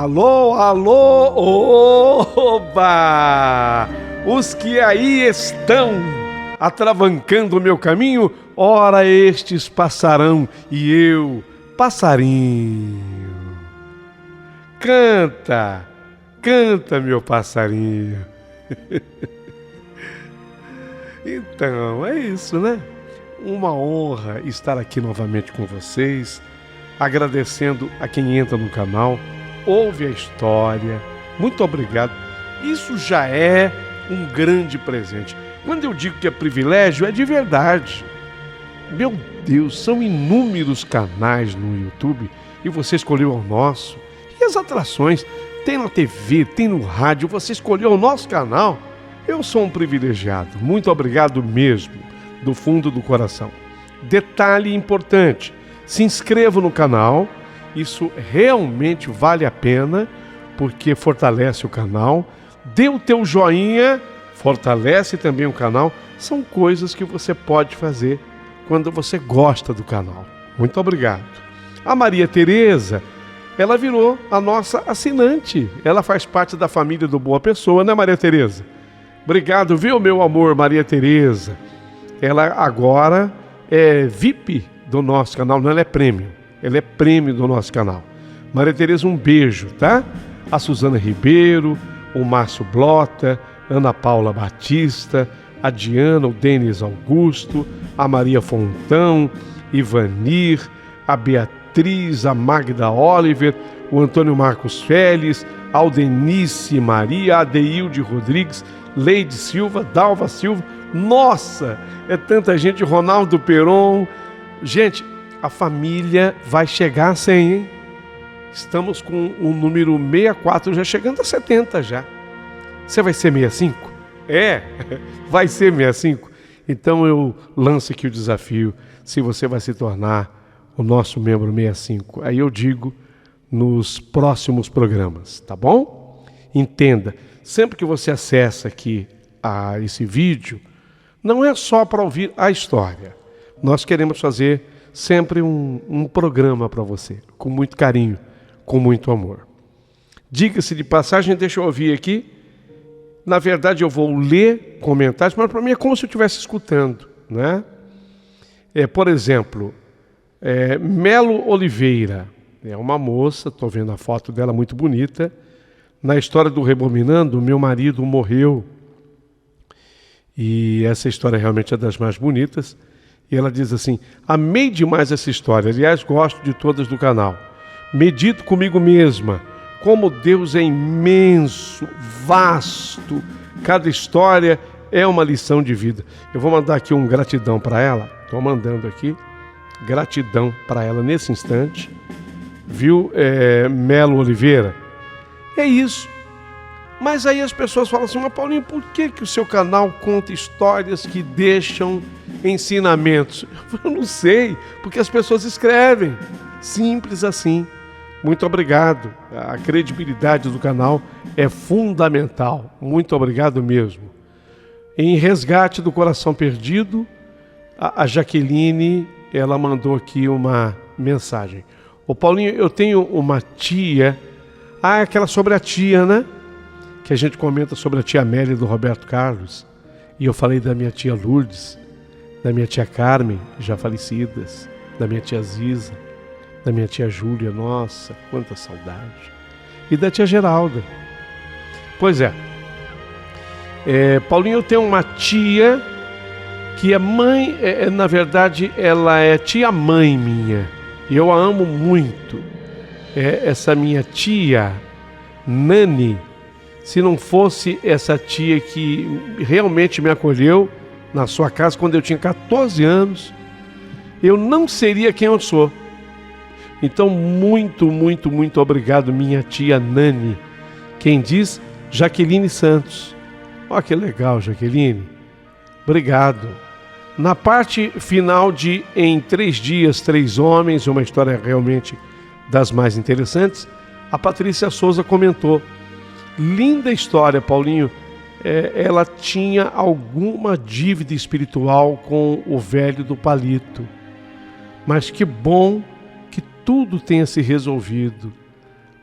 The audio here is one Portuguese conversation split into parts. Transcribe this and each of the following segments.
Alô, alô, oba! Os que aí estão atravancando o meu caminho, ora estes passarão e eu, passarinho. Canta, canta, meu passarinho. Então, é isso, né? Uma honra estar aqui novamente com vocês, agradecendo a quem entra no canal, ouve a história. Muito obrigado. Isso já é um grande presente. Quando eu digo que é privilégio, é de verdade. Meu Deus, são inúmeros canais no YouTube e você escolheu o nosso. E as atrações? Tem na TV, tem no rádio, você escolheu o nosso canal. Eu sou um privilegiado. Muito obrigado mesmo, do fundo do coração. Detalhe importante, se inscreva no canal. Isso realmente vale a pena, porque fortalece o canal. Dê o teu joinha, fortalece também o canal. São coisas que você pode fazer quando você gosta do canal. Muito obrigado. A Maria Tereza, ela virou a nossa assinante. Ela faz parte da família do Boa Pessoa, né, Maria Tereza? Obrigado, viu, meu amor, Maria Tereza? Ela agora é VIP do nosso canal, não, ela é prêmio. Ela é prêmio do nosso canal. Maria Tereza, um beijo, tá? A Suzana Ribeiro, o Márcio Blota, Ana Paula Batista, a Diana, o Denis Augusto, a Maria Fontão, Ivanir, a Beatriz, a Magda Oliver, o Antônio Marcos Félix, a Aldenice Maria, a Adeilde Rodrigues, Leide Silva, Dalva Silva. Nossa, é tanta gente, Ronaldo Peron. Gente, a família vai chegar a 100, hein? Estamos com o número 64, já chegando a 70 já. Você vai ser 65? É, vai ser 65. Então eu lanço aqui o desafio, se você vai se tornar o nosso membro 65. Aí eu digo nos próximos programas, tá bom? Entenda, sempre que você acessa aqui a esse vídeo, não é só para ouvir a história. Nós queremos fazer sempre um programa para você, com muito carinho, com muito amor. Diga-se de passagem, deixa eu ouvir aqui. Na verdade, eu vou ler comentários, mas para mim é como se eu estivesse escutando, né? Por exemplo, Melo Oliveira, é uma moça, estou vendo a foto dela muito bonita. Na história do Rebobinando, meu marido morreu. E essa história realmente é das mais bonitas. E ela diz assim: amei demais essa história, aliás, gosto de todas do canal. Medito comigo mesma, como Deus é imenso, vasto. Cada história é uma lição de vida. Eu vou mandar aqui um gratidão para ela. Estou mandando aqui gratidão para ela nesse instante. Viu, Melo Oliveira? É isso. Mas aí as pessoas falam assim: mas Paulinho, por que o seu canal conta histórias que deixam ensinamentos? Eu não sei, porque as pessoas escrevem. Simples assim. Muito obrigado. A credibilidade do canal é fundamental. Muito obrigado mesmo. Em Resgate do Coração Perdido, a Jaqueline, ela mandou aqui uma mensagem. Ô Paulinho, eu tenho uma tia, aquela sobre a tia, né? Que a gente comenta sobre a tia Amélia do Roberto Carlos. E eu falei da minha tia Lourdes, da minha tia Carmen, já falecidas, da minha tia Ziza, da minha tia Júlia, nossa, quanta saudade. E da tia Geralda. Pois é. Paulinho, eu tenho uma tia que é mãe, na verdade, ela é tia-mãe minha. E eu a amo muito. Essa minha tia, Nani, se não fosse essa tia que realmente me acolheu na sua casa quando eu tinha 14 anos, eu não seria quem eu sou. Então, muito, muito, muito obrigado, minha tia Nani. Quem diz? Jaqueline Santos. Olha que legal, Jaqueline. Obrigado. Na parte final de Em 3 Dias, 3 Homens, uma história realmente das mais interessantes, a Patrícia Souza comentou: linda história, Paulinho. Ela tinha alguma dívida espiritual com o velho do palito. Mas que bom que tudo tenha se resolvido.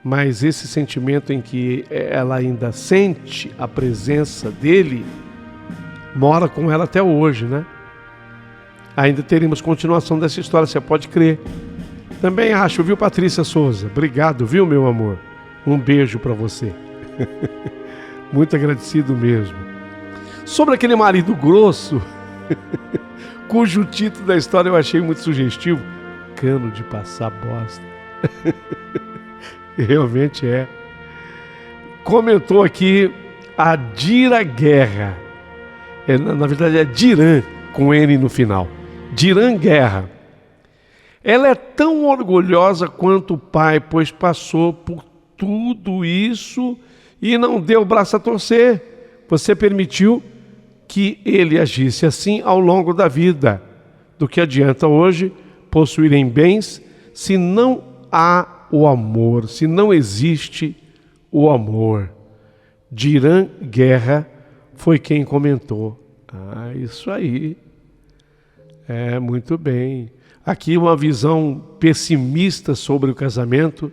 mas esse sentimento em que ela ainda sente a presença dele mora com ela até hoje, né? Ainda teremos continuação dessa história, você pode crer. Também acho, viu, Patrícia Souza? Obrigado, viu, meu amor? Um beijo para você. Muito agradecido mesmo. Sobre aquele marido grosso, cujo título da história eu achei muito sugestivo, Cano de Passar Bosta. Realmente é. Comentou aqui a Dira Guerra. Na verdade é Diran, com N no final. Diran Guerra. Ela é tão orgulhosa quanto o pai, pois passou por tudo isso e não deu o braço a torcer. Você permitiu que ele agisse assim ao longo da vida. Do que adianta hoje possuírem bens se não há o amor, se não existe o amor. Diran Guerra foi quem comentou. Ah, isso aí. Muito bem. Aqui uma visão pessimista sobre o casamento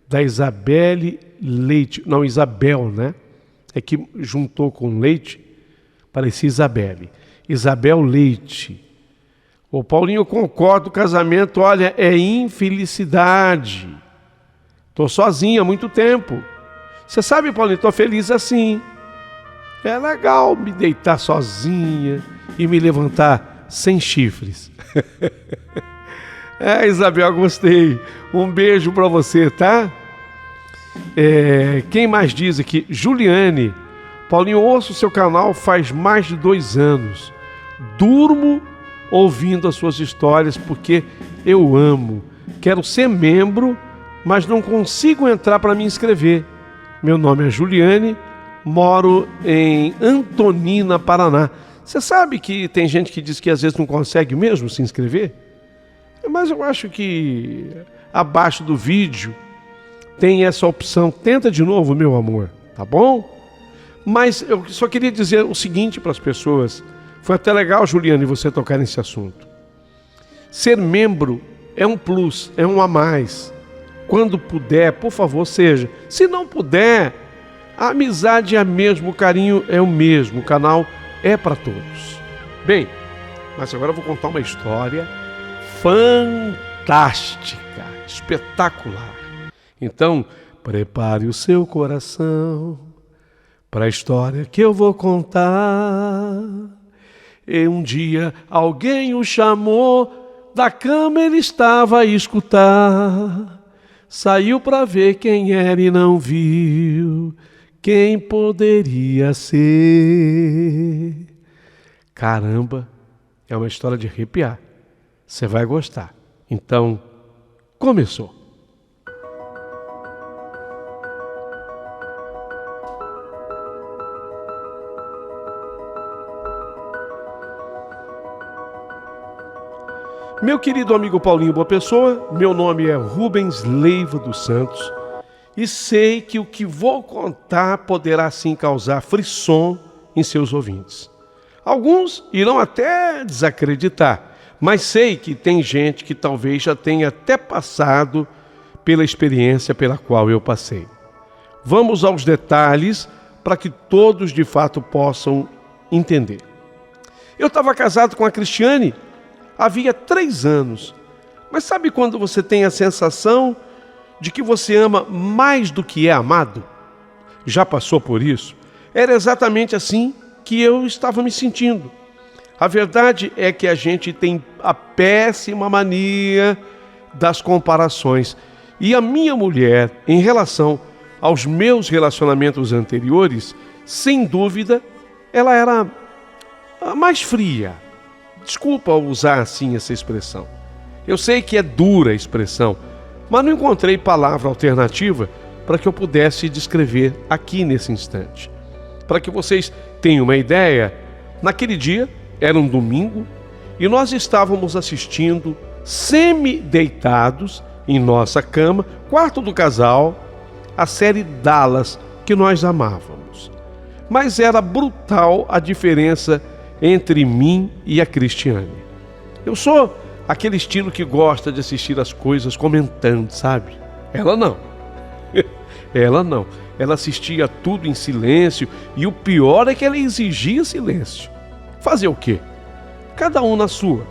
da Isabelle Leite. Não, Isabel, né? É que juntou com Leite, parecia Isabelle. Isabel Leite. Ô Paulinho, eu concordo, o casamento, olha, é infelicidade. Estou sozinha há muito tempo. Você sabe, Paulinho, estou feliz assim. É legal me deitar sozinha e me levantar sem chifres. Isabel, gostei. Um beijo para você, tá? Quem mais diz aqui? Juliane. Paulinho, ouço o seu canal faz mais de 2 anos. Durmo ouvindo as suas histórias porque eu amo. Quero ser membro, mas não consigo entrar para me inscrever. Meu nome é Juliane, moro em Antonina, Paraná. Você sabe que tem gente que diz que às vezes não consegue mesmo se inscrever? Mas eu acho que abaixo do vídeo tem essa opção. Tenta de novo, meu amor, tá bom? Mas eu só queria dizer o seguinte para as pessoas. Foi até legal, Juliane, você tocar nesse assunto. Ser membro é um plus, é um a mais. Quando puder, por favor, seja. Se não puder, a amizade é a mesma, o carinho é o mesmo, o canal é para todos. Bem, mas agora eu vou contar uma história fantástica, espetacular. Então, prepare o seu coração para a história que eu vou contar. E um dia alguém o chamou, da cama ele estava a escutar. Saiu para ver quem era e não viu quem poderia ser. Caramba, é uma história de arrepiar. Você vai gostar. Então, começou. Meu querido amigo Paulinho Boa Pessoa, meu nome é Rubens Leiva dos Santos e sei que o que vou contar poderá sim causar frisson em seus ouvintes. Alguns irão até desacreditar, mas sei que tem gente que talvez já tenha até passado pela experiência pela qual eu passei. Vamos aos detalhes para que todos de fato possam entender. Eu estava casado com a Cristiane havia 3 anos. Mas sabe quando você tem a sensação de que você ama mais do que é amado? Já passou por isso? Era exatamente assim que eu estava me sentindo. A verdade é que a gente tem a péssima mania das comparações. E a minha mulher, em relação aos meus relacionamentos anteriores, sem dúvida, ela era mais fria. Desculpa usar assim essa expressão. Eu sei que é dura a expressão, mas não encontrei palavra alternativa para que eu pudesse descrever aqui nesse instante. Para que vocês tenham uma ideia, naquele dia, era um domingo, e nós estávamos assistindo, semi-deitados, em nossa cama, quarto do casal, a série Dallas, que nós amávamos. Mas era brutal a diferença entre mim e a Cristiane. Eu sou aquele estilo que gosta de assistir as coisas comentando, sabe? Ela não. Ela não. Ela assistia tudo em silêncio e o pior é que ela exigia silêncio. Fazer o quê? Cada um na sua.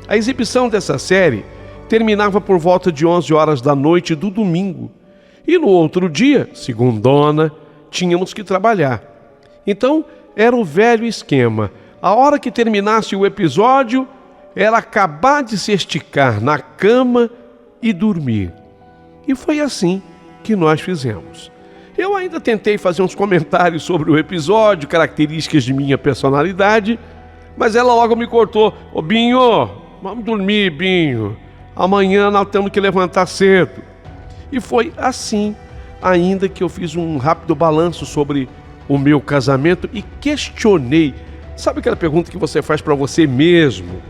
A exibição dessa série terminava por volta de 11 horas da noite do domingo. E no outro dia, segundona, tínhamos que trabalhar. Então, era o velho esquema. A hora que terminasse o episódio, era acabar de se esticar na cama e dormir. E foi assim que nós fizemos. Eu ainda tentei fazer uns comentários sobre o episódio, características de minha personalidade, mas ela logo me cortou. Ô Binho, vamos dormir, Binho. Amanhã nós temos que levantar cedo. E foi assim, ainda que eu fiz um rápido balanço sobre o meu casamento e questionei. Sabe aquela pergunta que você faz para você mesmo?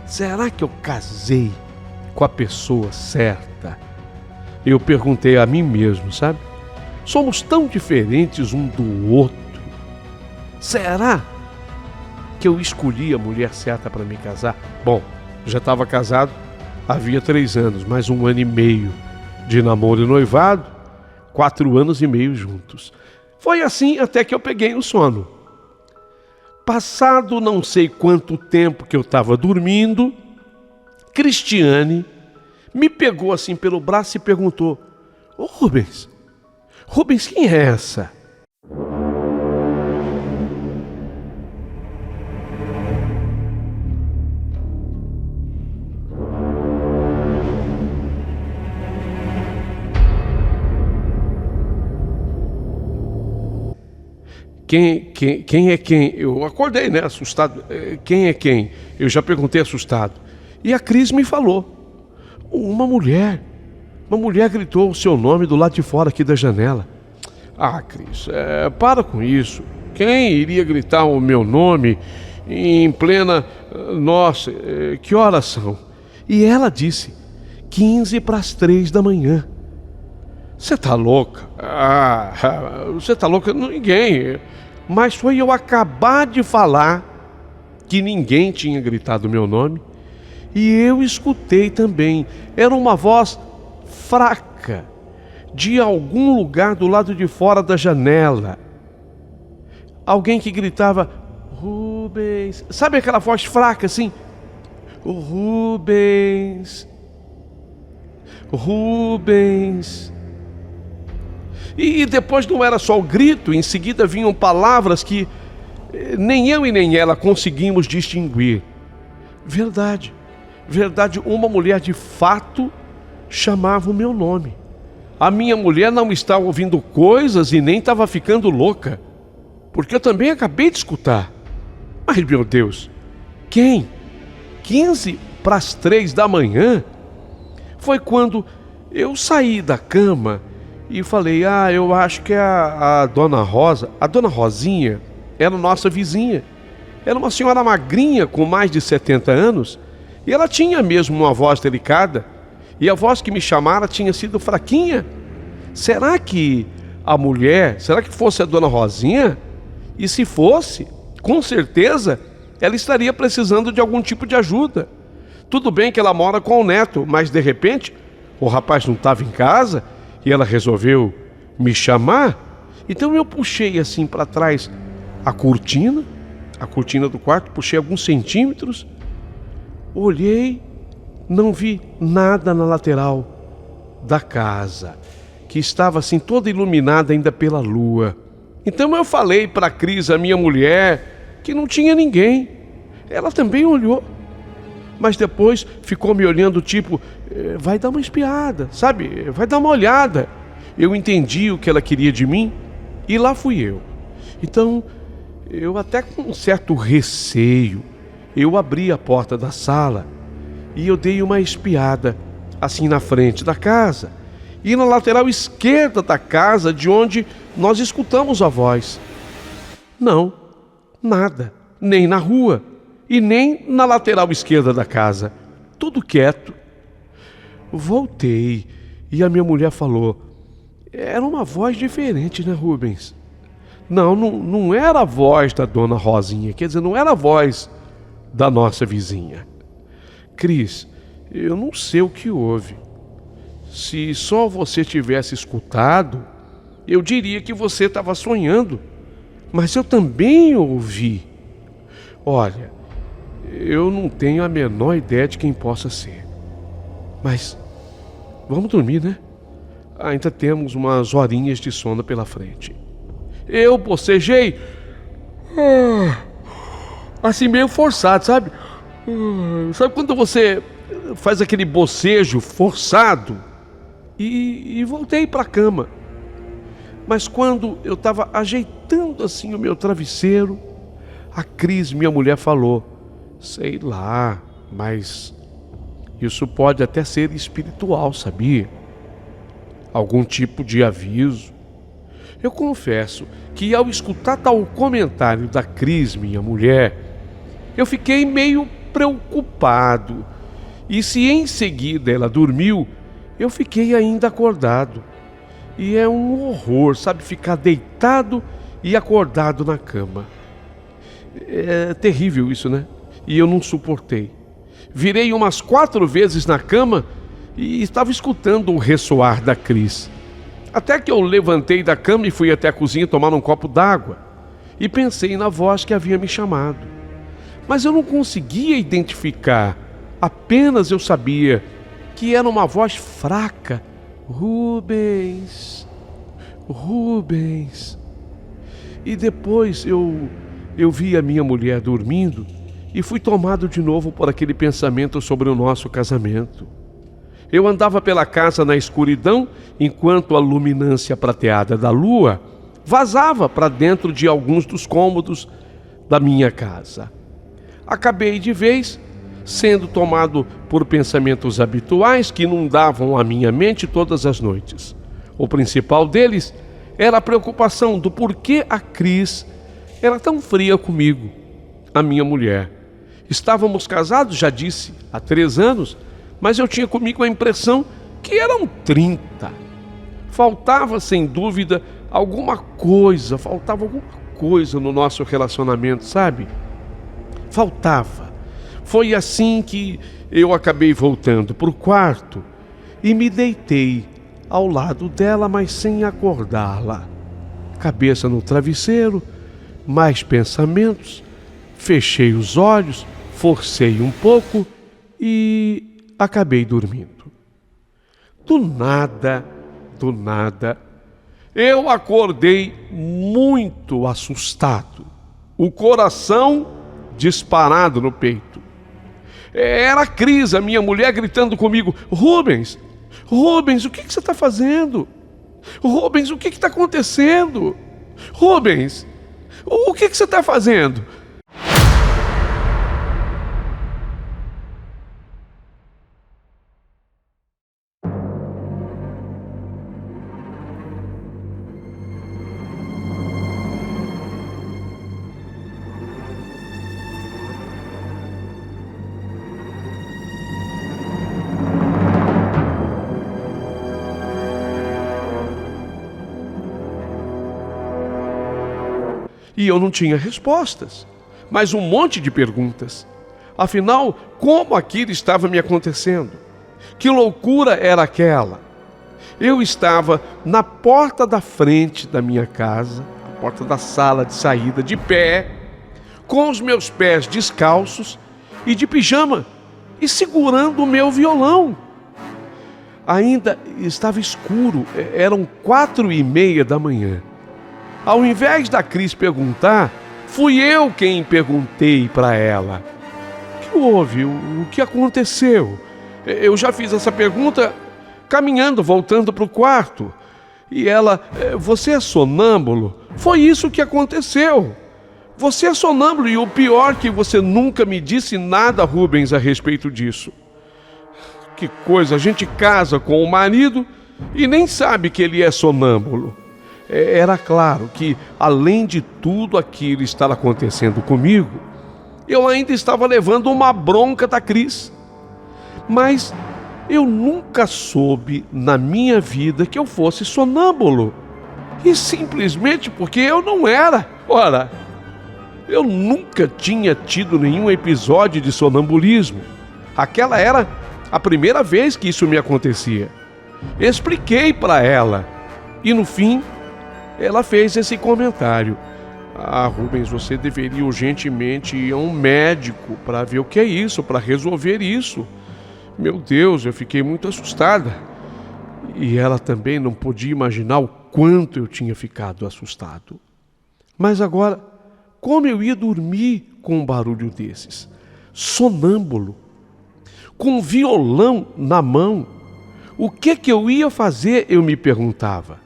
Será que eu casei com a pessoa certa? Eu perguntei a mim mesmo, sabe? Somos tão diferentes um do outro. Será que eu escolhi a mulher certa para me casar? Bom, já estava casado havia 3 anos, mais 1 ano e meio de namoro e noivado, 4 anos e meio juntos. Foi assim até que eu peguei no sono. Passado não sei quanto tempo que eu estava dormindo, Cristiane me pegou assim pelo braço e perguntou: Ô Rubens, quem é essa? Quem é quem? Eu acordei, né, assustado. Quem é quem? Eu já perguntei assustado. E a Cris me falou. Uma mulher gritou o seu nome do lado de fora aqui da janela. Ah, Cris, para com isso. Quem iria gritar o meu nome em plena... Nossa, que horas são? E ela disse, 15 para as 3 da manhã. Você tá louca? Você tá louca? Ninguém. Mas foi eu acabar de falar que ninguém tinha gritado meu nome. E eu escutei também. Era uma voz fraca, de algum lugar do lado de fora da janela. Alguém que gritava, Rubens. Sabe aquela voz fraca assim? Rubens. E depois não era só o grito, em seguida vinham palavras que nem eu e nem ela conseguimos distinguir. Verdade, uma mulher de fato chamava o meu nome. A minha mulher não estava ouvindo coisas e nem estava ficando louca, porque eu também acabei de escutar. Mas, meu Deus, quem? 15 para as 3 da manhã? Foi quando eu saí da cama e falei, eu acho que é a Dona Rosa, a Dona Rosinha, era nossa vizinha. Era uma senhora magrinha com mais de 70 anos e ela tinha mesmo uma voz delicada e a voz que me chamara tinha sido fraquinha. Será que fosse a Dona Rosinha? E se fosse, com certeza, ela estaria precisando de algum tipo de ajuda. Tudo bem que ela mora com o neto, mas de repente o rapaz não estava em casa e ela resolveu me chamar. Então eu puxei assim para trás a cortina do quarto, puxei alguns centímetros, olhei, não vi nada na lateral da casa, que estava assim toda iluminada ainda pela lua. Então eu falei para a Cris, a minha mulher, que não tinha ninguém. Ela também olhou, mas depois ficou me olhando tipo, vai dar uma espiada, sabe? Vai dar uma olhada. Eu entendi o que ela queria de mim e lá fui eu. Então, eu até com um certo receio, eu abri a porta da sala e eu dei uma espiada assim na frente da casa e na lateral esquerda da casa, de onde nós escutamos a voz. Não, nada, nem na rua e nem na lateral esquerda da casa. Tudo quieto. Voltei e a minha mulher falou, era uma voz diferente, né, Rubens? Não era a voz da Dona Rosinha, quer dizer, não era a voz da nossa vizinha. Cris, eu não sei o que houve. Se só você tivesse escutado, eu diria que você estava sonhando, mas eu também ouvi. Olha, eu não tenho a menor ideia de quem possa ser. Mas vamos dormir, né? Ainda temos umas horinhas de sono pela frente. Eu bocejei, assim meio forçado, sabe? Sabe quando você faz aquele bocejo forçado? E voltei para a cama. Mas quando eu estava ajeitando assim o meu travesseiro, a Cris, minha mulher, falou: sei lá, mas isso pode até ser espiritual, sabia? Algum tipo de aviso. Eu confesso que ao escutar tal comentário da Cris, minha mulher, eu fiquei meio preocupado. E se em seguida ela dormiu, eu fiquei ainda acordado. E é um horror, sabe, ficar deitado e acordado na cama. É terrível isso, né? E eu não suportei. Virei umas 4 vezes na cama e estava escutando o ressoar da Cris. Até que eu levantei da cama e fui até a cozinha tomar um copo d'água. E pensei na voz que havia me chamado. Mas eu não conseguia identificar. Apenas eu sabia que era uma voz fraca. Rubens, Rubens. E depois eu vi a minha mulher dormindo e fui tomado de novo por aquele pensamento sobre o nosso casamento. Eu andava pela casa na escuridão, enquanto a luminância prateada da lua vazava para dentro de alguns dos cômodos da minha casa. Acabei de vez sendo tomado por pensamentos habituais que inundavam a minha mente todas as noites. O principal deles era a preocupação do porquê a Cris era tão fria comigo, a minha mulher. Estávamos casados, já disse, há 3 anos, mas eu tinha comigo a impressão que eram 30. Faltava, sem dúvida, faltava alguma coisa no nosso relacionamento, sabe? Faltava. Foi assim que eu acabei voltando para o quarto e me deitei ao lado dela, mas sem acordá-la. Cabeça no travesseiro, mais pensamentos, fechei os olhos, forcei um pouco e acabei dormindo. Do nada, eu acordei muito assustado, o coração disparado no peito. Era a Cris, a minha mulher, gritando comigo: Rubens, o que você está fazendo? Rubens, o que está acontecendo? Rubens, o que você está fazendo? E eu não tinha respostas, mas um monte de perguntas. Afinal, como aquilo estava me acontecendo? Que loucura era aquela? Eu estava na porta da frente da minha casa, na porta da sala de saída, de pé, com os meus pés descalços e de pijama, e segurando o meu violão. Ainda estava escuro, eram 4:30 da manhã. Ao invés da Cris perguntar, fui eu quem perguntei para ela: o que houve? O que aconteceu? Eu já fiz essa pergunta caminhando, voltando para o quarto. E ela: você é sonâmbulo? Foi isso que aconteceu. Você é sonâmbulo e o pior que você nunca me disse nada, Rubens, a respeito disso. Que coisa, a gente casa com o marido e nem sabe que ele é sonâmbulo. Era claro que, além de tudo aquilo estar acontecendo comigo, eu ainda estava levando uma bronca da Cris. Mas eu nunca soube na minha vida que eu fosse sonâmbulo. E simplesmente porque eu não era. Ora, eu nunca tinha tido nenhum episódio de sonambulismo. Aquela era a primeira vez que isso me acontecia. Expliquei para ela. E no fim, ela fez esse comentário: "Ah, Rubens, você deveria urgentemente ir a um médico para ver o que é isso, para resolver isso." Meu Deus, eu fiquei muito assustada. E ela também não podia imaginar o quanto eu tinha ficado assustado. Mas agora, como eu ia dormir com um barulho desses? Sonâmbulo, com um violão na mão. O que eu ia fazer, eu me perguntava.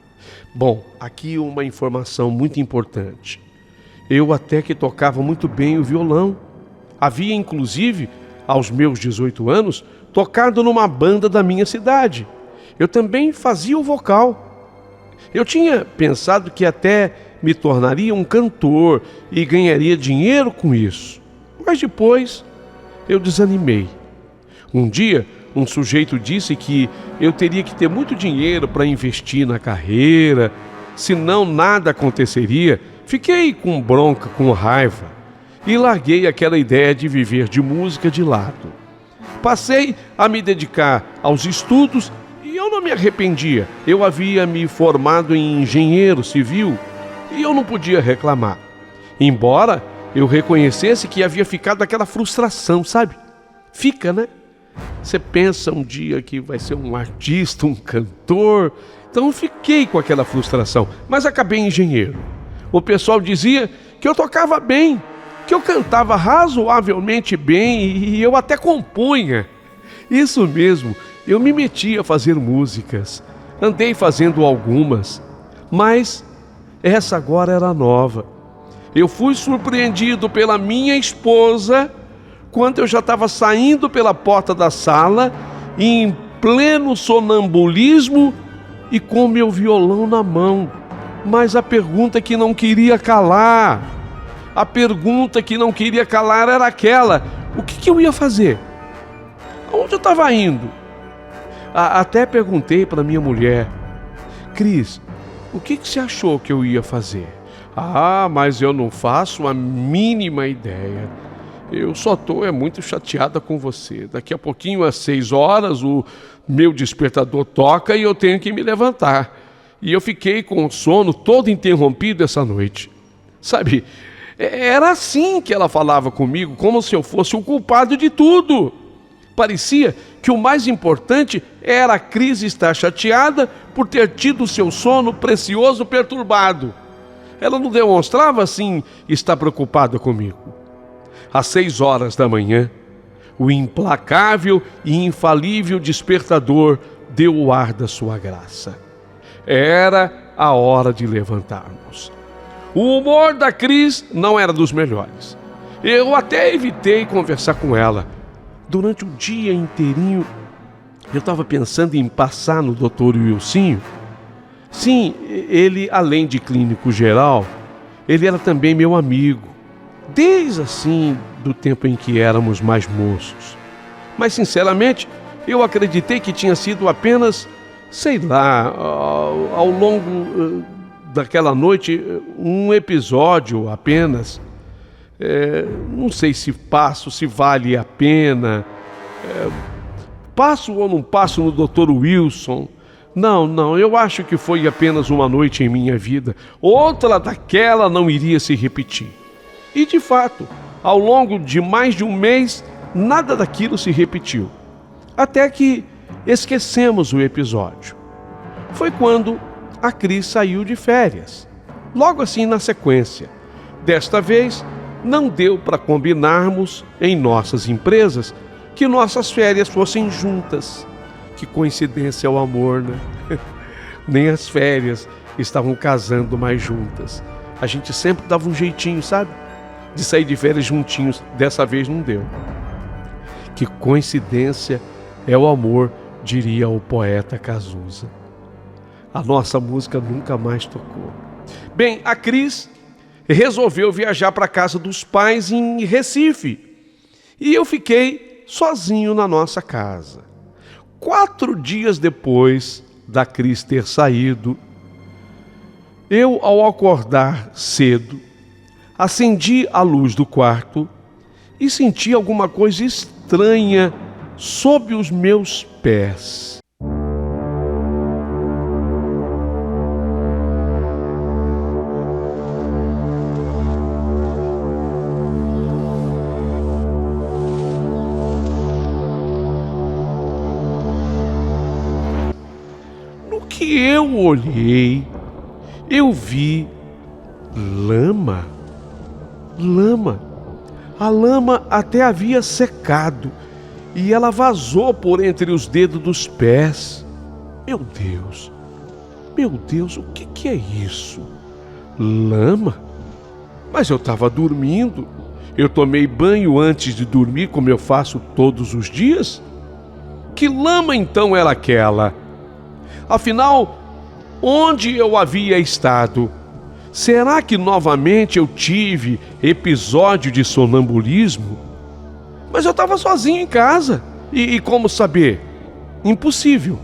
Bom, aqui uma informação muito importante. Eu até que tocava muito bem o violão. Havia, inclusive, aos meus 18 anos, tocado numa banda da minha cidade. Eu também fazia o vocal. Eu tinha pensado que até me tornaria um cantor e ganharia dinheiro com isso. Mas depois eu desanimei. Um dia, um sujeito disse que eu teria que ter muito dinheiro para investir na carreira, senão nada aconteceria. Fiquei com bronca, com raiva, e larguei aquela ideia de viver de música de lado. Passei a me dedicar aos estudos e eu não me arrependia. Eu havia me formado em engenheiro civil e eu não podia reclamar. Embora eu reconhecesse que havia ficado aquela frustração, sabe? Fica, né? Você pensa um dia que vai ser um artista, um cantor. Então eu fiquei com aquela frustração, mas acabei engenheiro. O pessoal dizia que eu tocava bem, que eu cantava razoavelmente bem e eu até compunha. Isso mesmo, eu me meti a fazer músicas. Andei fazendo algumas, mas essa agora era nova. Eu fui surpreendido pela minha esposa quando eu já estava saindo pela porta da sala, em pleno sonambulismo e com meu violão na mão. Mas a pergunta que não queria calar, era aquela: o que eu ia fazer? Aonde eu estava indo? Até perguntei para minha mulher: Cris, o que você achou que eu ia fazer? Ah, mas eu não faço a mínima ideia. Eu só estou muito chateada com você. Daqui a pouquinho, às 6 horas, o meu despertador toca e eu tenho que me levantar. E eu fiquei com o sono todo interrompido essa noite. Sabe, era assim que ela falava comigo, como se eu fosse o culpado de tudo. Parecia que o mais importante era a Cris estar chateada por ter tido seu sono precioso perturbado. Ela não demonstrava, assim, estar preocupada comigo. Às 6 horas da manhã, o implacável e infalível despertador deu o ar da sua graça. Era a hora de levantarmos. O humor da Cris não era dos melhores. Eu até evitei conversar com ela. Durante o dia inteirinho, eu estava pensando em passar no Dr. Wilsinho. Sim, ele, além de clínico geral, ele era também meu amigo, desde assim do tempo em que éramos mais moços. Mas, sinceramente, eu acreditei que tinha sido apenas, sei lá, ao longo daquela noite, um episódio apenas. Não sei se passo, se vale a pena. Passo ou não passo no Dr. Wilson? Não, eu acho que foi apenas uma noite em minha vida. Outra daquela não iria se repetir. E, de fato, ao longo de mais de um mês, nada daquilo se repetiu. Até que esquecemos o episódio. Foi quando a Cris saiu de férias. Logo assim na sequência. Desta vez, não deu para combinarmos em nossas empresas que nossas férias fossem juntas. Que coincidência o amor, né? Nem as férias estavam casando mais juntas. A gente sempre dava um jeitinho, sabe? De sair de férias juntinhos. Dessa vez não deu. Que coincidência é o amor, diria o poeta Cazuza. A nossa música nunca mais tocou. Bem, a Cris resolveu viajar para a casa dos pais em Recife. E eu fiquei sozinho na nossa casa. 4 dias depois da Cris ter saído, eu, ao acordar cedo, acendi a luz do quarto e senti alguma coisa estranha sob os meus pés. que eu olhei, eu vi lama. Lama. A lama até havia secado e ela vazou por entre os dedos dos pés. Meu Deus, o que é isso? Lama? Mas eu estava dormindo. Eu tomei banho antes de dormir, como eu faço todos os dias. Que lama então era aquela? Afinal, onde eu havia estado? Será que novamente eu tive episódio de sonambulismo? Mas eu estava sozinho em casa. E como saber? Impossível.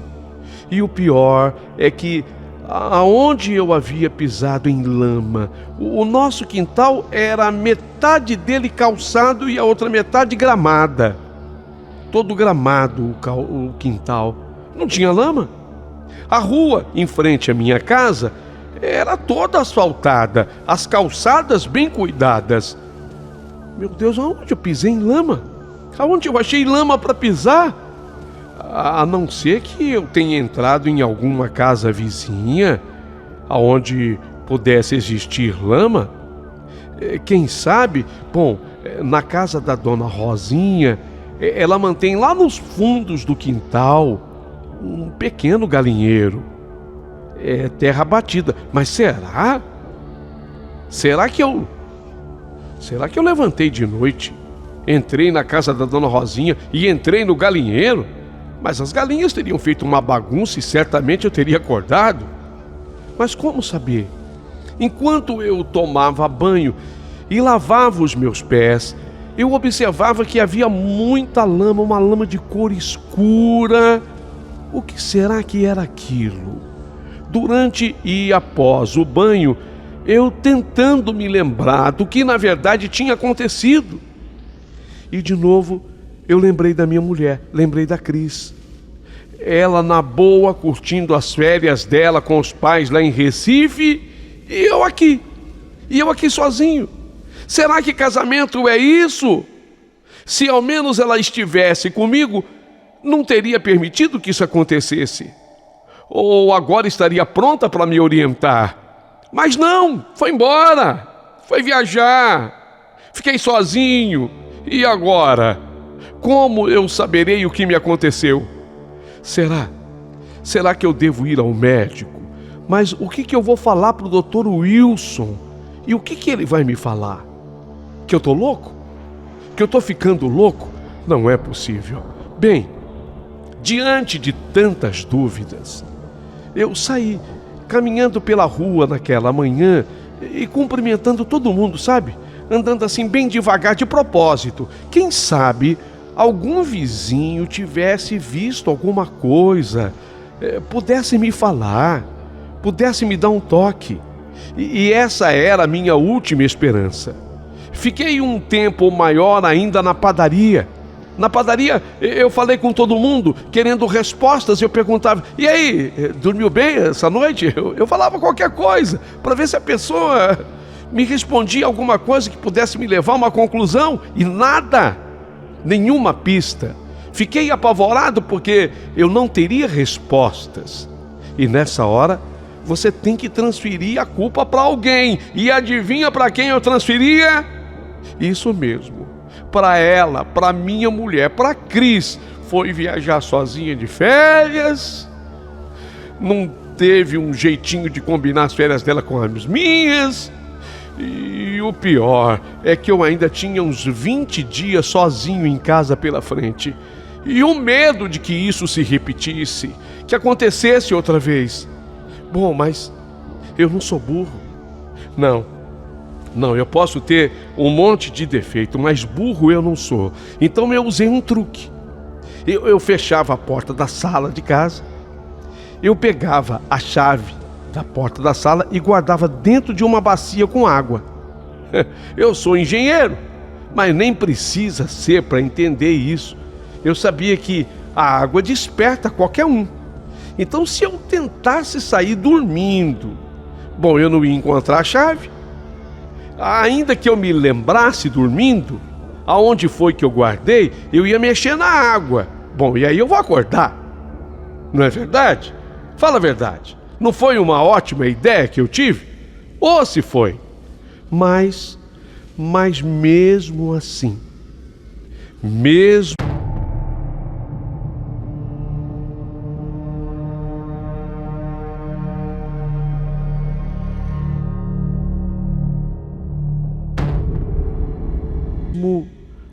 E o pior é que aonde eu havia pisado em lama, o nosso quintal era metade dele calçado e a outra metade gramada. Todo gramado o quintal. Não tinha lama. A rua em frente à minha casa era toda asfaltada, as calçadas bem cuidadas. Meu Deus, aonde eu pisei em lama? Aonde eu achei lama para pisar? A não ser que eu tenha entrado em alguma casa vizinha, aonde pudesse existir lama. Quem sabe, bom, na casa da dona Rosinha, ela mantém lá nos fundos do quintal um pequeno galinheiro. É terra batida, mas será? Será que eu levantei de noite, entrei na casa da dona Rosinha e entrei no galinheiro? Mas as galinhas teriam feito uma bagunça e certamente eu teria acordado. Mas como saber? Enquanto eu tomava banho e lavava os meus pés, eu observava que havia muita lama, uma lama de cor escura. O que será que era aquilo? Durante e após o banho, eu tentando me lembrar do que na verdade tinha acontecido. E de novo, eu lembrei da minha mulher, lembrei da Cris. Ela na boa, curtindo as férias dela com os pais lá em Recife, e eu aqui sozinho. Será que casamento é isso? Se ao menos ela estivesse comigo, não teria permitido que isso acontecesse. Ou agora estaria pronta para me orientar. Mas não, foi embora, foi viajar, fiquei sozinho. E agora? Como eu saberei o que me aconteceu? Será que eu devo ir ao médico? Mas o que eu vou falar para o Dr. Wilson? E o que ele vai me falar? Que eu tô louco? Que eu tô ficando louco? Não é possível. Bem, diante de tantas dúvidas, eu saí caminhando pela rua naquela manhã e cumprimentando todo mundo, sabe? Andando assim bem devagar de propósito. Quem sabe algum vizinho tivesse visto alguma coisa, pudesse me falar, pudesse me dar um toque. E essa era a minha última esperança. Fiquei um tempo maior ainda na padaria. Na padaria eu falei com todo mundo, querendo respostas. Eu perguntava, e aí, dormiu bem essa noite? Eu falava qualquer coisa, para ver se a pessoa me respondia alguma coisa que pudesse me levar a uma conclusão. E nada, nenhuma pista. Fiquei apavorado porque eu não teria respostas. E nessa hora, você tem que transferir a culpa para alguém. E adivinha para quem eu transferia? Isso mesmo, para ela, para minha mulher, para Cris. Foi viajar sozinha de férias, não teve um jeitinho de combinar as férias dela com as minhas. E o pior é que eu ainda tinha uns 20 dias sozinho em casa pela frente. E o medo de que isso se repetisse, que acontecesse outra vez. Bom, mas eu não sou burro. Não, eu posso ter um monte de defeito, mas burro eu não sou. Então eu usei um truque. Eu fechava a porta da sala de casa, eu pegava a chave da porta da sala e guardava dentro de uma bacia com água. Eu sou engenheiro, mas nem precisa ser para entender isso. Eu sabia que a água desperta qualquer um. Então, se eu tentasse sair dormindo, bom, eu não ia encontrar a chave. Ainda que eu me lembrasse dormindo, aonde foi que eu guardei, eu ia mexer na água. Bom, e aí eu vou acordar. Não é verdade? Fala a verdade. Não foi uma ótima ideia que eu tive? Ou se foi? Mas mesmo assim, mesmo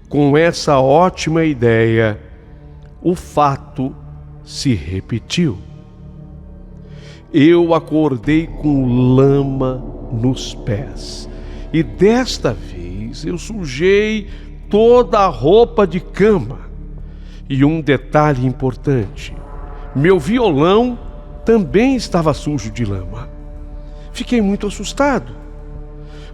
com essa ótima ideia, o fato se repetiu. Eu acordei com lama nos pés e desta vez eu sujei toda a roupa de cama. E um detalhe importante: meu violão também estava sujo de lama. Fiquei muito assustado.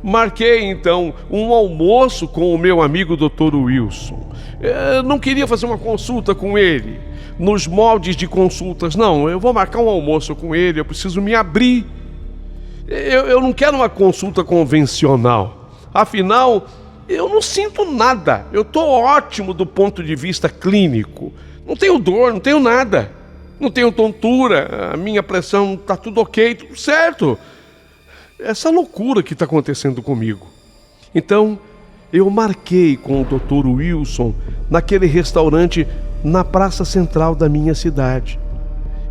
Marquei então um almoço com o meu amigo Dr. Wilson. Eu não queria fazer uma consulta com ele nos moldes de consultas, não. Eu vou marcar um almoço com ele, eu preciso me abrir. Eu não quero uma consulta convencional. Afinal, eu não sinto nada. Eu estou ótimo do ponto de vista clínico. Não tenho dor, não tenho nada. Não tenho tontura, a minha pressão está tudo ok, tudo certo. Essa loucura que está acontecendo comigo. Então, eu marquei com o Dr. Wilson naquele restaurante na praça central da minha cidade.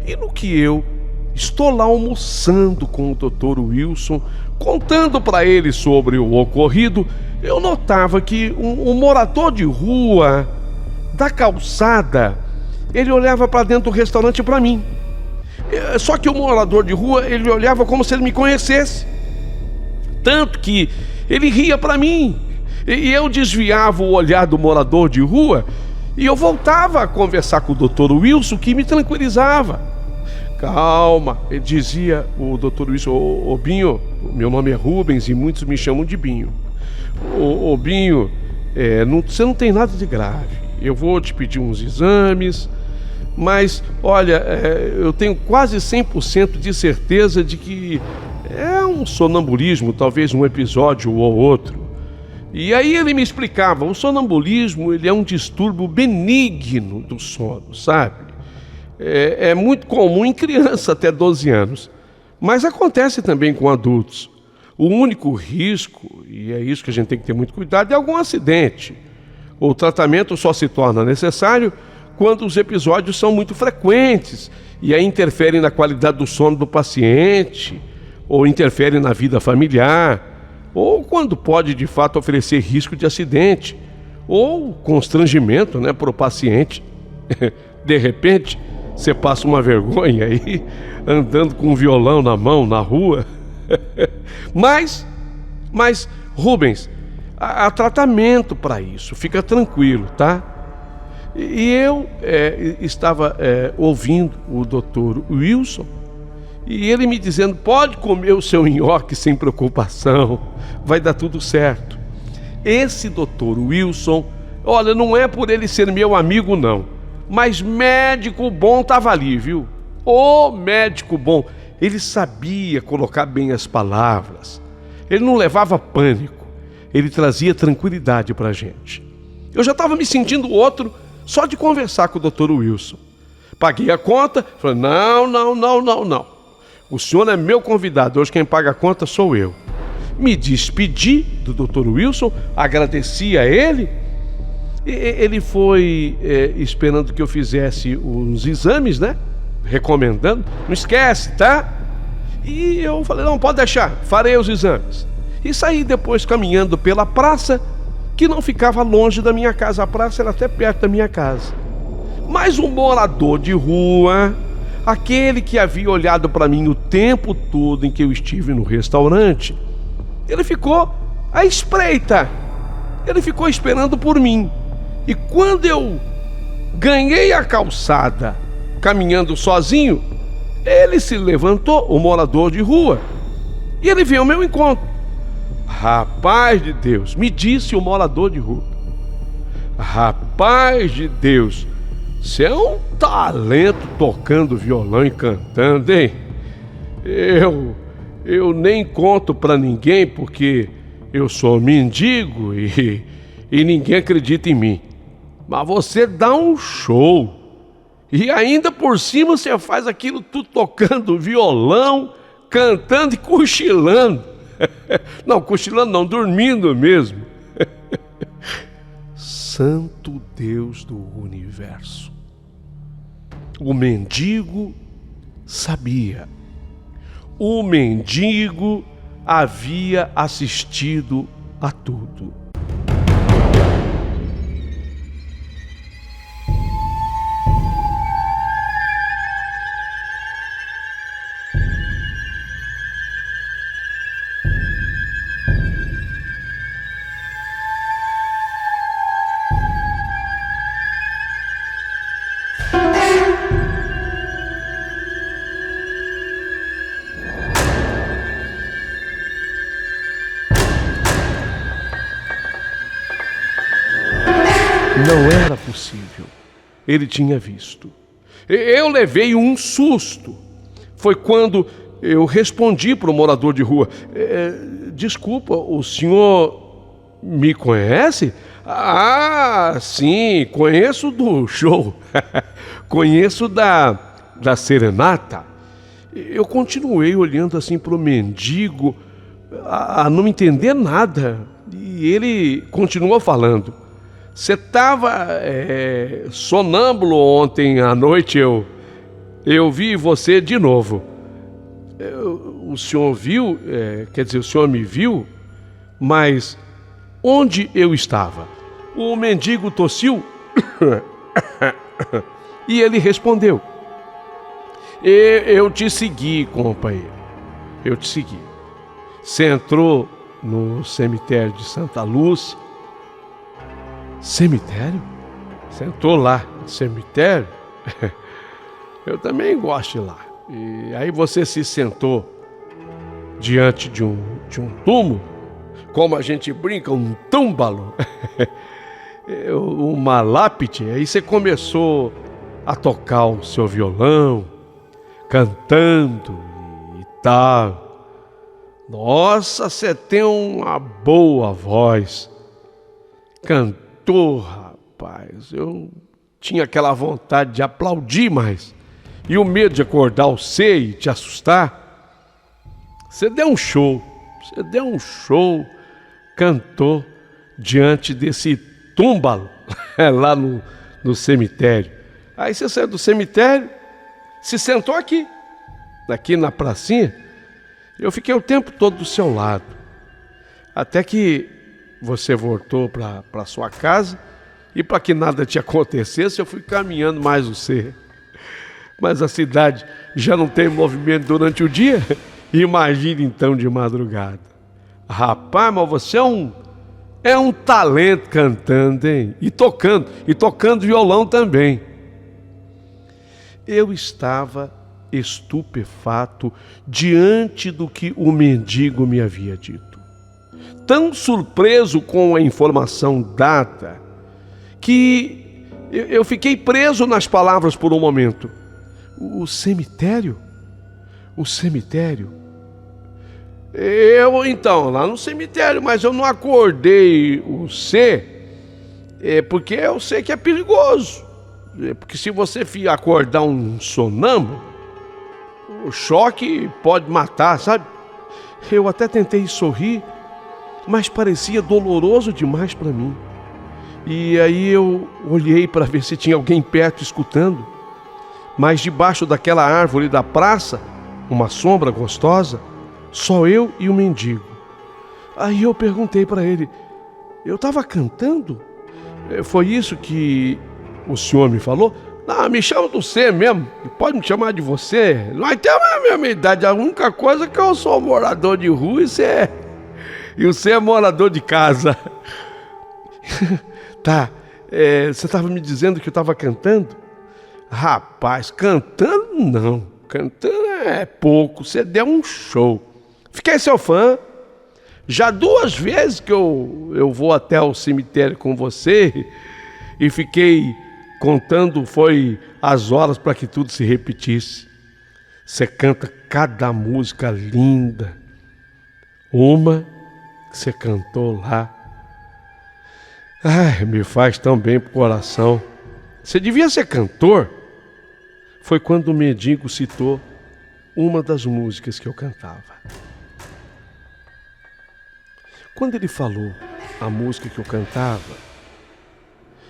E no que eu estou lá almoçando com o Dr. Wilson, contando para ele sobre o ocorrido, eu notava que um morador de rua, da calçada, ele olhava para dentro do restaurante para mim. Só que o morador de rua, ele olhava como se ele me conhecesse. Tanto que ele ria para mim. E eu desviava o olhar do morador de rua e eu voltava a conversar com o Dr. Wilson, que me tranquilizava. Calma, ele dizia, o Dr. Wilson: ô Binho, meu nome é Rubens e muitos me chamam de Binho. Ô Binho, você não tem nada de grave. Eu vou te pedir uns exames, mas olha, eu tenho quase 100% de certeza de que é um sonambulismo, talvez um episódio ou outro. E aí ele me explicava: o sonambulismo, ele é um distúrbio benigno do sono, sabe? É muito comum em criança até 12 anos, mas acontece também com adultos. O único risco, e é isso que a gente tem que ter muito cuidado, é algum acidente. O tratamento só se torna necessário quando os episódios são muito frequentes e aí interferem na qualidade do sono do paciente, ou interferem na vida familiar, ou quando pode de fato oferecer risco de acidente, ou constrangimento, para o paciente. De repente, você passa uma vergonha aí, andando com um violão na mão, na rua. Mas, Rubens, há tratamento para isso, fica tranquilo, tá? E eu estava ouvindo o Dr. Wilson, e ele me dizendo: pode comer o seu nhoque sem preocupação, vai dar tudo certo. Esse Dr. Wilson, olha, não é por ele ser meu amigo não, mas médico bom estava ali, viu? Ô médico bom, ele sabia colocar bem as palavras, ele não levava pânico, ele trazia tranquilidade para a gente. Eu já estava me sentindo outro só de conversar com o Dr. Wilson. Paguei a conta, falei: não. O senhor é meu convidado, hoje quem paga a conta sou eu. Me despedi do Dr. Wilson, agradeci a ele. Ele foi esperando que eu fizesse uns exames, recomendando. Não esquece, tá? E eu falei: não, pode deixar, farei os exames. E saí depois caminhando pela praça, que não ficava longe da minha casa. A praça era até perto da minha casa. Mas um morador de rua, aquele que havia olhado para mim o tempo todo em que eu estive no restaurante, ele ficou à espreita. Ele ficou esperando por mim. E quando eu ganhei a calçada, caminhando sozinho, ele se levantou, o morador de rua, e ele veio ao meu encontro. Rapaz de Deus, me disse o morador de rua: rapaz de Deus, você é um talento tocando violão e cantando, hein? Eu nem conto pra ninguém porque eu sou mendigo e ninguém acredita em mim. Mas você dá um show. E ainda por cima você faz aquilo tudo tocando violão, cantando e cochilando. Não, cochilando não, dormindo mesmo. Santo Deus do universo. O mendigo sabia. O mendigo havia assistido a tudo. Não era possível. Ele tinha visto. Eu levei um susto. Foi quando eu respondi para o morador de rua: desculpa, o senhor me conhece? Ah, sim, conheço do show. Conheço da serenata. Eu continuei olhando assim para o mendigo, a não entender nada. E ele continuou falando: você estava sonâmbulo ontem à noite, eu vi você de novo. O senhor viu, quer dizer, o senhor me viu, mas onde eu estava? O mendigo tossiu e ele respondeu: eu te segui, companheiro, eu te segui. Você entrou no cemitério de Santa Lúcia. Cemitério? Sentou lá no cemitério? Eu também gosto de ir lá. E aí você se sentou diante de um túmulo, como a gente brinca, um túmbalo, uma lápide. Aí você começou a tocar o seu violão, cantando e tal. Nossa, você tem uma boa voz. Rapaz, eu tinha aquela vontade de aplaudir mais. E o medo de acordar você e te assustar. Você deu um show, cantou diante desse túmbalo lá no cemitério. Aí você saiu do cemitério, se sentou aqui na pracinha. Eu fiquei o tempo todo do seu lado, até que você voltou para sua casa, e para que nada te acontecesse, eu fui caminhando mais você. Mas a cidade já não tem movimento durante o dia? Imagine então de madrugada. Rapaz, mas você é um talento cantando, hein? E tocando violão também. Eu estava estupefato diante do que o mendigo me havia dito. Tão surpreso com a informação dada, que eu fiquei preso nas palavras por um momento. O cemitério? O cemitério? Então, lá no cemitério, mas eu não acordei porque eu sei que é perigoso. Porque se você acordar um sonâmbulo, o choque pode matar, sabe? Eu até tentei sorrir, mas parecia doloroso demais para mim. E aí eu olhei para ver se tinha alguém perto escutando, mas debaixo daquela árvore da praça, uma sombra gostosa, só eu e o mendigo. Aí eu perguntei para ele: eu estava cantando? Foi isso que o senhor me falou? Não, me chama do você mesmo, pode me chamar de você. Nós temos a mesma idade, a única coisa é que eu sou morador de rua e você é morador de casa. Tá, você estava me dizendo que eu estava cantando? Rapaz, cantando não, cantando é pouco, você deu um show. Fiquei seu fã, já 2 vezes que eu vou até o cemitério com você e fiquei contando, foi as horas para que tudo se repetisse. Você canta cada música linda, uma que você cantou lá. Ai, me faz tão bem pro coração. Você devia ser cantor. foi quando o mendigo citou uma das músicas que eu cantava. Quando ele falou a música que eu cantava,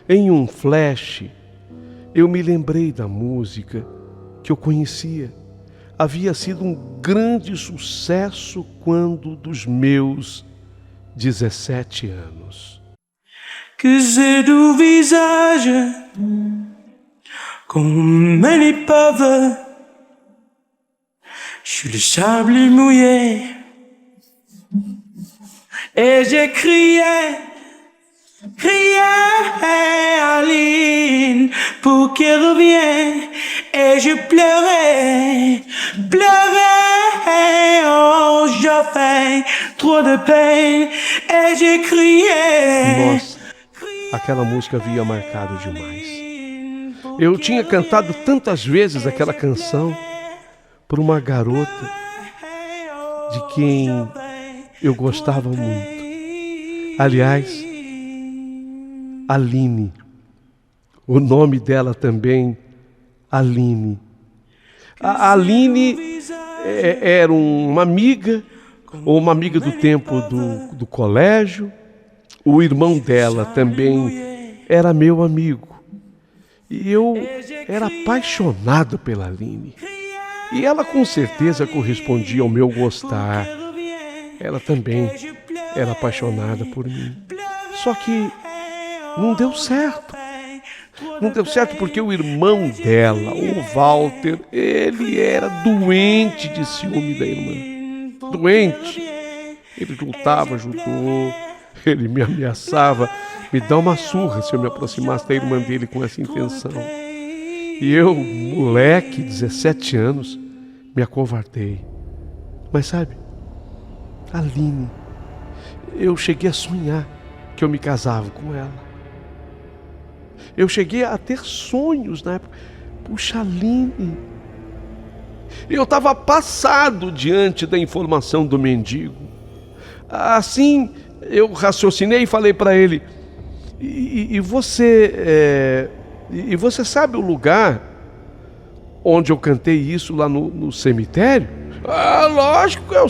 em um flash, eu me lembrei da música que eu conhecia. Havia sido um grande sucesso quando dos meus 17 anos. Que c'est du visage comme une épave sur le sable mouillé. Et j'ai crié Aline pour qu'elle revienne. Et je pleurais, oh j'avais trop de peine. Et j'ai crié. Nossa, aquela música havia marcado demais. Eu tinha cantado tantas vezes aquela canção por uma garota de quem eu gostava muito. Aliás, Aline. O nome dela também, Aline. A Aline era uma amiga, ou uma amiga do tempo do colégio. O irmão dela também era meu amigo. E eu era apaixonado pela Aline. E ela com certeza correspondia ao meu gostar. Ela também era apaixonada por mim. Só que não deu certo. Não deu certo porque o irmão dela, o Walter, ele era doente de ciúme da irmã. Doente. Ele ajudou, ele me ameaçava, me dar uma surra se eu me aproximasse da irmã dele com essa intenção. E eu, moleque, 17 anos, me acovardei. Mas sabe, Aline, eu cheguei a sonhar que eu me casava com ela. Eu cheguei a ter sonhos na época. Puxa, Aline. Eu estava passado diante da informação do mendigo. Assim, eu raciocinei e falei para ele: e você sabe o lugar onde eu cantei isso lá no cemitério? Ah, lógico que eu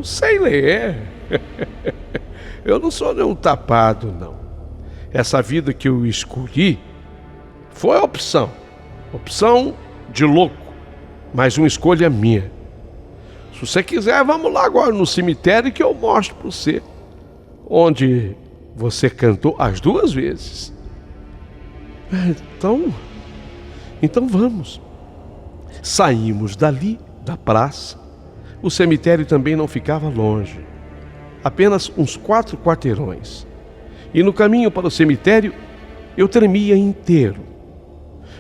sei ler. Eu não sou nenhum tapado, não. Essa vida que eu escolhi foi opção de louco, mas uma escolha minha. Se você quiser, vamos lá agora no cemitério que eu mostro para você onde você cantou as 2 vezes. Então vamos. Saímos dali, da praça. O cemitério também não ficava longe, apenas uns 4 quarteirões. E no caminho para o cemitério, eu tremia inteiro.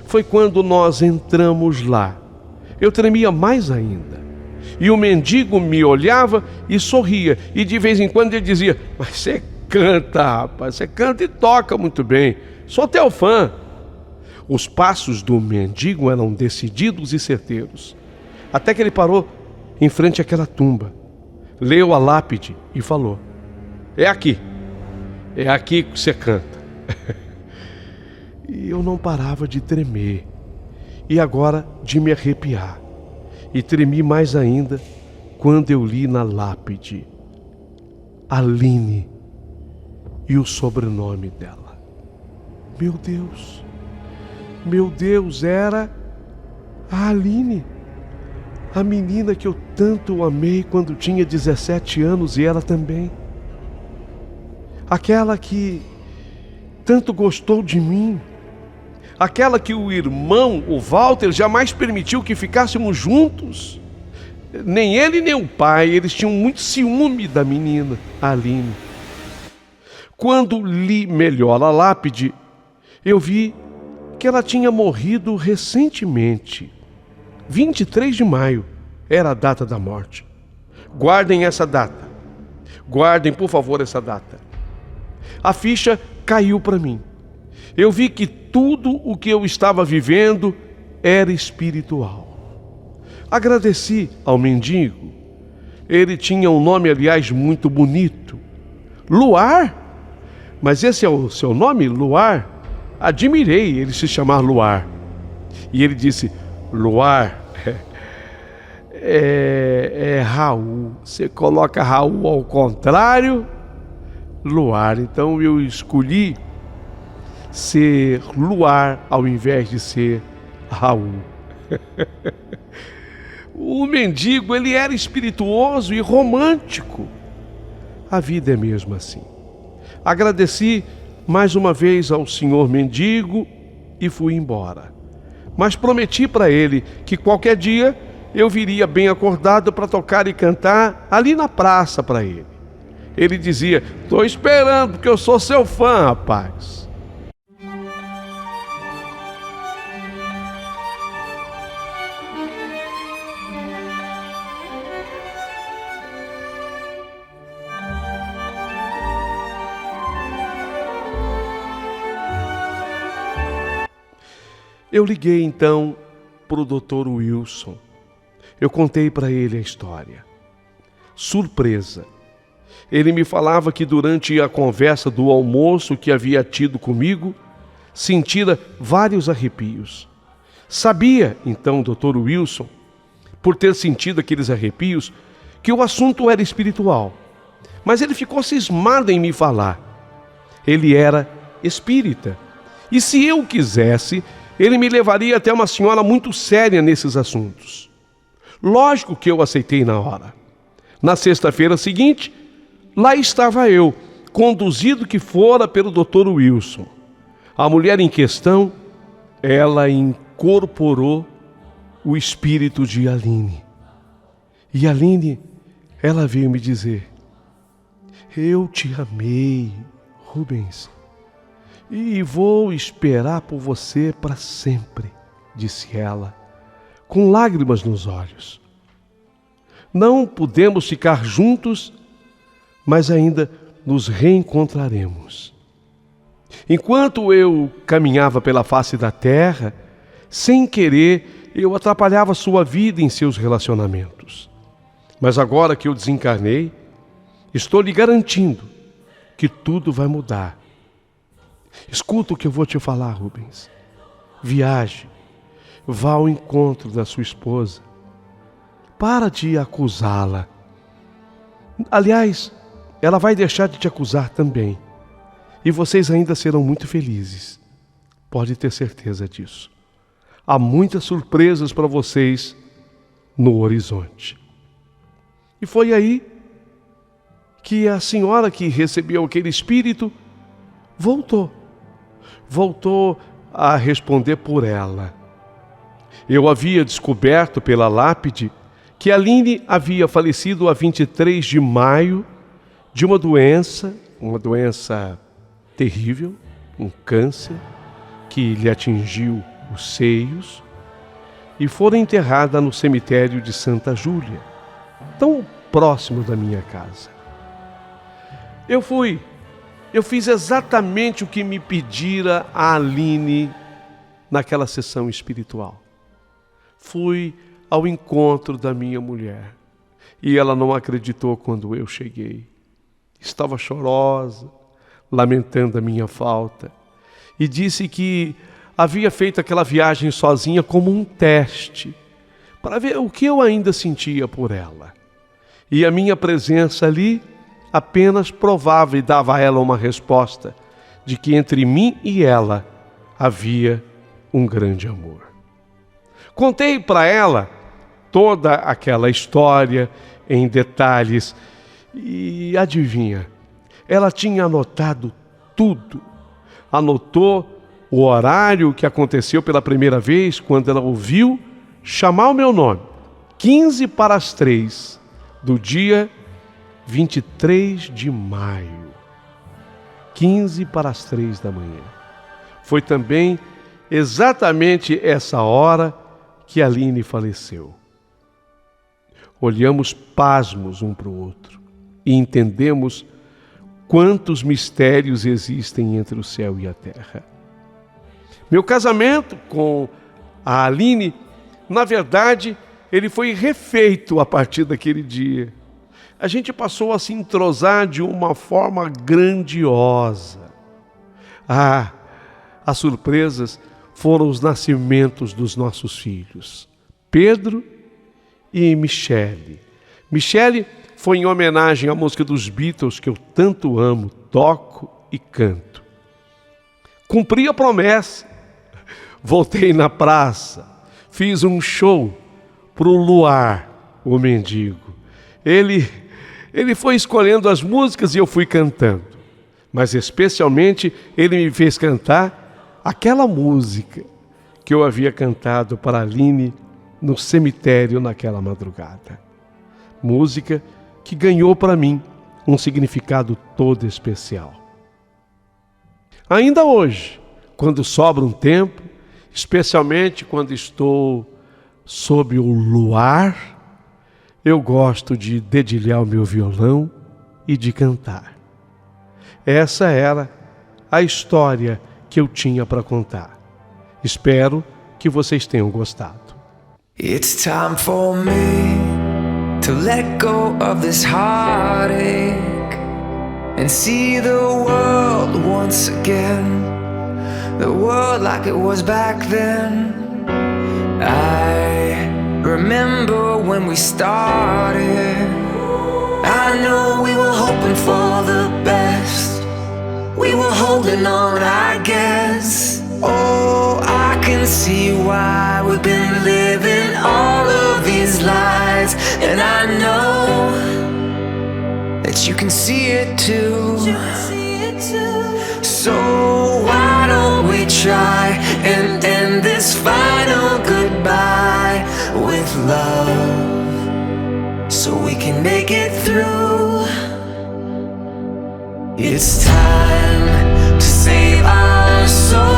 Foi quando nós entramos lá. Eu tremia mais ainda. E o mendigo me olhava e sorria. E de vez em quando ele dizia: mas você canta, rapaz, você canta e toca muito bem. Sou teu fã. Os passos do mendigo eram decididos e certeiros. Até que ele parou em frente àquela tumba. Leu a lápide e falou: é aqui que você canta. E eu não parava de tremer. E agora de me arrepiar. E tremi mais ainda quando eu li na lápide Aline e o sobrenome dela. Meu Deus, era a Aline, a menina que eu tanto amei quando tinha 17 anos e ela também. Aquela que tanto gostou de mim. Aquela que o irmão, o Walter, jamais permitiu que ficássemos juntos. Nem ele nem o pai, eles tinham muito ciúme da menina, a Aline. Quando li melhor a lápide, eu vi que ela tinha morrido recentemente. 23 de maio era a data da morte. Guardem essa data. Guardem, por favor, essa data. A ficha caiu para mim. Eu vi que tudo o que eu estava vivendo era espiritual. Agradeci ao mendigo. Ele tinha um nome, aliás, muito bonito. Luar? Mas esse é o seu nome, Luar? Admirei ele se chamar Luar. E ele disse: Luar, é Raul. Você coloca Raul ao contrário, Luar. Então eu escolhi ser Luar ao invés de ser Raul. O mendigo, ele era espirituoso e romântico. A vida é mesmo assim. Agradeci mais uma vez ao senhor mendigo e fui embora. Mas prometi para ele que qualquer dia eu viria bem acordado para tocar e cantar ali na praça para ele. Ele dizia: "Estou esperando, porque eu sou seu fã, rapaz." Eu liguei então para o Dr. Wilson. Eu contei para ele a história. Surpresa. Ele me falava que durante a conversa do almoço que havia tido comigo, sentira vários arrepios. Sabia, então, o Dr. Wilson, por ter sentido aqueles arrepios, que o assunto era espiritual. Mas ele ficou cismado em me falar. Ele era espírita. E se eu quisesse, ele me levaria até uma senhora muito séria nesses assuntos. Lógico que eu aceitei na hora. Na sexta-feira seguinte, lá estava eu, conduzido que fora pelo Dr. Wilson. A mulher em questão, ela incorporou o espírito de Aline. E Aline, ela veio me dizer: "Eu te amei, Rubens, e vou esperar por você para sempre", disse ela, com lágrimas nos olhos. "Não podemos ficar juntos, mas ainda nos reencontraremos." Enquanto eu caminhava pela face da terra, sem querer, eu atrapalhava sua vida em seus relacionamentos. Mas agora que eu desencarnei, estou lhe garantindo que tudo vai mudar. Escuta o que eu vou te falar, Rubens. Viaje, vá ao encontro da sua esposa. Para de acusá-la. Aliás, ela vai deixar de te acusar também. E vocês ainda serão muito felizes. Pode ter certeza disso. Há muitas surpresas para vocês no horizonte. E foi aí que a senhora que recebeu aquele espírito voltou a responder por ela. Eu havia descoberto pela lápide que Aline havia falecido a 23 de maio de uma doença terrível, um câncer que lhe atingiu os seios, e fora enterrada no cemitério de Santa Júlia, tão próximo da minha casa. Eu fiz exatamente o que me pedira a Aline naquela sessão espiritual. Fui ao encontro da minha mulher e ela não acreditou quando eu cheguei. Estava chorosa, lamentando a minha falta, e disse que havia feito aquela viagem sozinha como um teste, para ver o que eu ainda sentia por ela. E a minha presença ali apenas provava e dava a ela uma resposta de que entre mim e ela havia um grande amor. Contei para ela toda aquela história em detalhes e adivinha, ela tinha anotado tudo. Anotou o horário que aconteceu pela primeira vez, quando ela ouviu chamar o meu nome, 15 para as 3 do dia 23 de maio, 15 para as 3 da manhã. Foi também exatamente essa hora que Aline faleceu. Olhamos pasmos um para o outro e entendemos quantos mistérios existem entre o céu e a terra. Meu casamento com a Aline, na verdade, ele foi refeito a partir daquele dia. A gente passou a se entrosar de uma forma grandiosa. As surpresas foram os nascimentos dos nossos filhos, Pedro e Michele. Michele foi em homenagem à música dos Beatles que eu tanto amo, toco e canto. Cumpri a promessa, voltei na praça, fiz um show pro Luar, o mendigo. Ele foi escolhendo as músicas e eu fui cantando, mas especialmente ele me fez cantar aquela música que eu havia cantado para a Aline no cemitério naquela madrugada. Música que ganhou para mim um significado todo especial. Ainda hoje, quando sobra um tempo, especialmente quando estou sob o luar, eu gosto de dedilhar o meu violão e de cantar. Essa era a história que eu tinha para contar. Espero que vocês tenham gostado. It's time for me to let go of this heartache and see the world once again, the world like it was back then. I remember when we started, I know we were hoping for the best, we were holding on, I guess. Oh, I can see why we've been living all of these lies, and I know that you can see it too. So why don't we try and end this final goodbye with love, so we can make it through. It's time to save our souls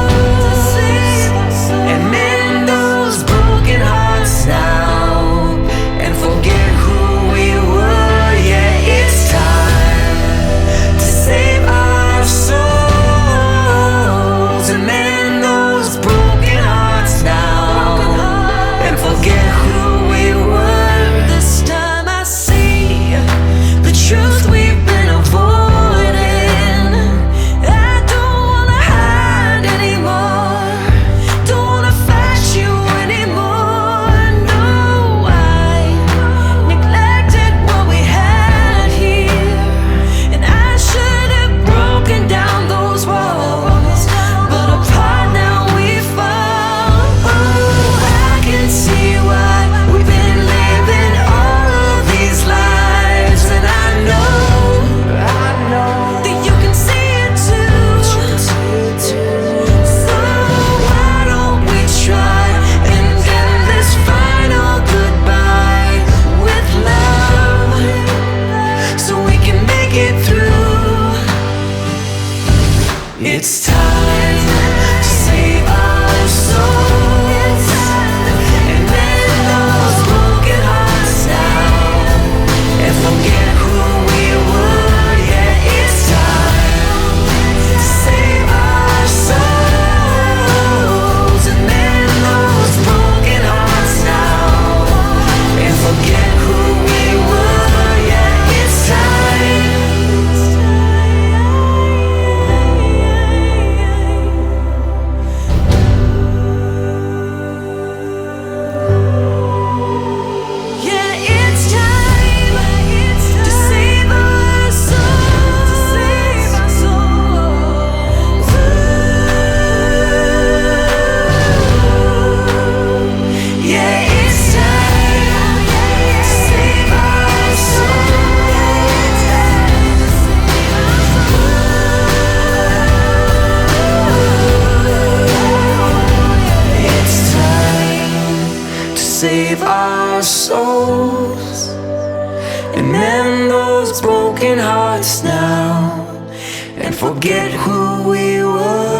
and mend those broken hearts now and forget who we were. Yeah, it's time to save our souls and mend those broken hearts now and forget who we were. This time I see the truth we've been avoiding. It's time to save our souls and mend those broken hearts now and forget who we were. Yeah, it's time to save our souls and mend those broken hearts now and forget who we were. Yeah, it's time. Save our souls and mend those broken hearts now and forget who we were.